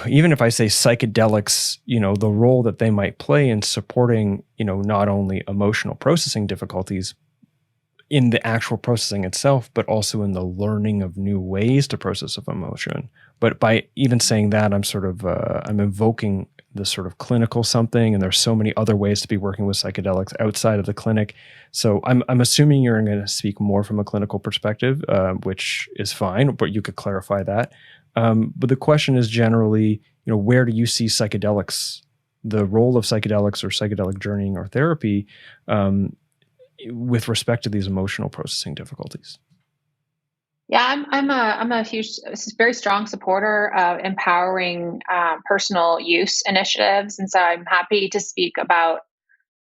even if I say psychedelics, the role that they might play in supporting, not only emotional processing difficulties in the actual processing itself, but also in the learning of new ways to process of emotion. But by even saying that, I'm sort of, I'm invoking the sort of clinical something, and there's so many other ways to be working with psychedelics outside of the clinic. So I'm assuming you're going to speak more from a clinical perspective, which is fine, but you could clarify that. But the question is generally, where do you see psychedelics, the role of psychedelics or psychedelic journeying or therapy, with respect to these emotional processing difficulties? Yeah, I'm a huge, very strong supporter of empowering personal use initiatives, and so I'm happy to speak about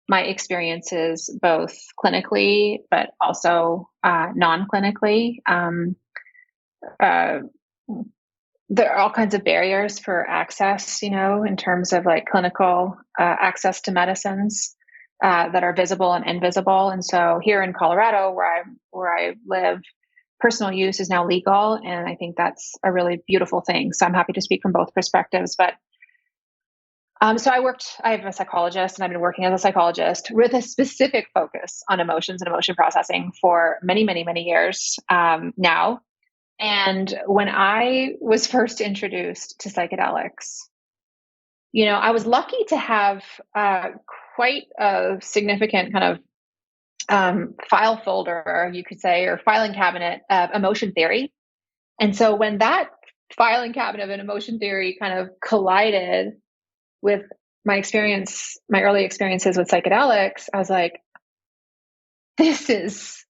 my experiences both clinically, but also non-clinically. Uh, there are all kinds of barriers for access, in terms of like clinical access to medicines that are visible and invisible. And so here in Colorado, where I live, personal use is now legal, and I think that's a really beautiful thing. So I'm happy to speak from both perspectives. But so I'm a psychologist, and I've been working as a psychologist with a specific focus on emotions and emotion processing for many, many, many years now. And when I was first introduced to psychedelics, I was lucky to have quite a significant kind of file folder, you could say, or filing cabinet of emotion theory. And so when that filing cabinet of an emotion theory kind of collided with my early experiences with psychedelics, I was like, this is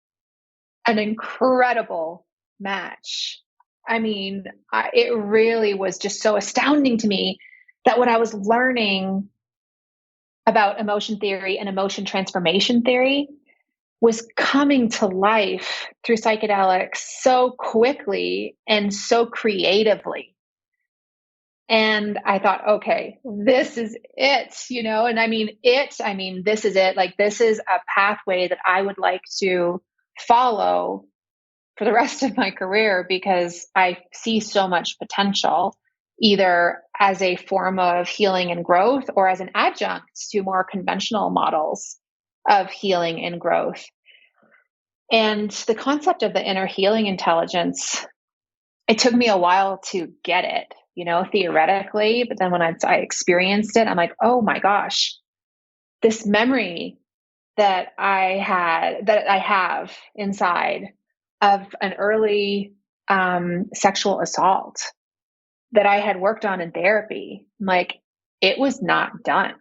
an incredible match. I mean, it really was just so astounding to me that what I was learning about emotion theory and emotion transformation theory was coming to life through psychedelics so quickly and so creatively. And I thought, okay, this is it, and this is it. Like, this is a pathway that I would like to follow for the rest of my career, because I see so much potential, either as a form of healing and growth or as an adjunct to more conventional models of healing and growth. And the concept of the inner healing intelligence, it took me a while to get it, theoretically. But then when I experienced it, I'm like, oh my gosh, this memory that I have inside of an early sexual assault that I had worked on in therapy, like, it was not done.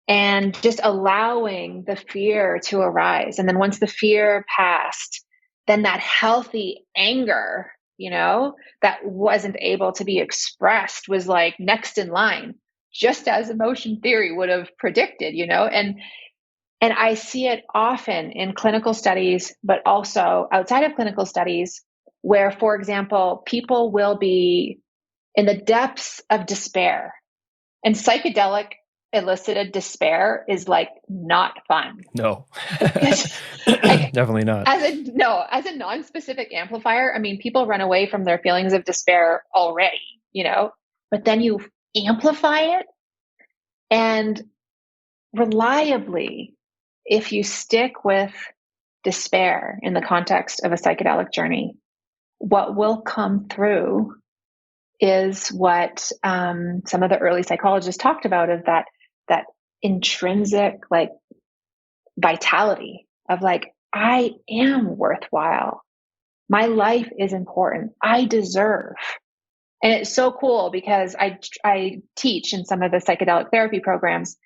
And just allowing the fear to arise. And then once the fear passed, then that healthy anger, that wasn't able to be expressed was like next in line, just as emotion theory would have predicted, and I see it often in clinical studies, but also outside of clinical studies, where, for example, people will be in the depths of despair, and psychedelic elicited despair is like not fun. No, definitely not. As a non-specific amplifier, I mean, people run away from their feelings of despair already, but then you amplify it, and reliably, if you stick with despair in the context of a psychedelic journey, what will come through is what some of the early psychologists talked about, of that intrinsic like vitality of like, I am worthwhile. My life is important. I deserve. And it's so cool because I teach in some of the psychedelic therapy programs.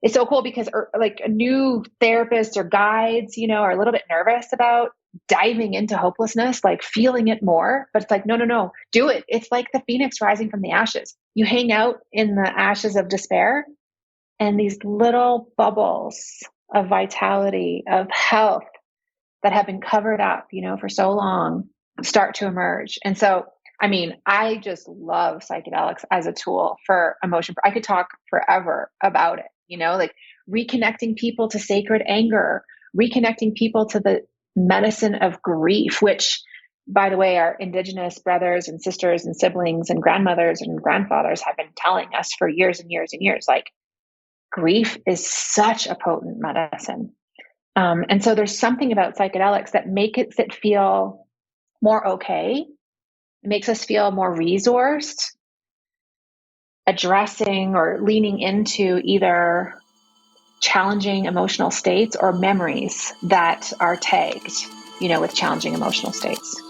It's so cool because like new therapists or guides, are a little bit nervous about diving into hopelessness, like feeling it more. But it's like, no, do it. It's like the phoenix rising from the ashes. You hang out in the ashes of despair, and these little bubbles of vitality, of health that have been covered up, for so long start to emerge. And so, I mean, I just love psychedelics as a tool for emotion. I could talk forever about it, like reconnecting people to sacred anger, reconnecting people to the medicine of grief, which by the way, our indigenous brothers and sisters and siblings and grandmothers and grandfathers have been telling us for years and years and years, like, grief is such a potent medicine. And so there's something about psychedelics that makes it feel more okay. It makes us feel more resourced, addressing or leaning into either challenging emotional states or memories that are tagged, with challenging emotional states.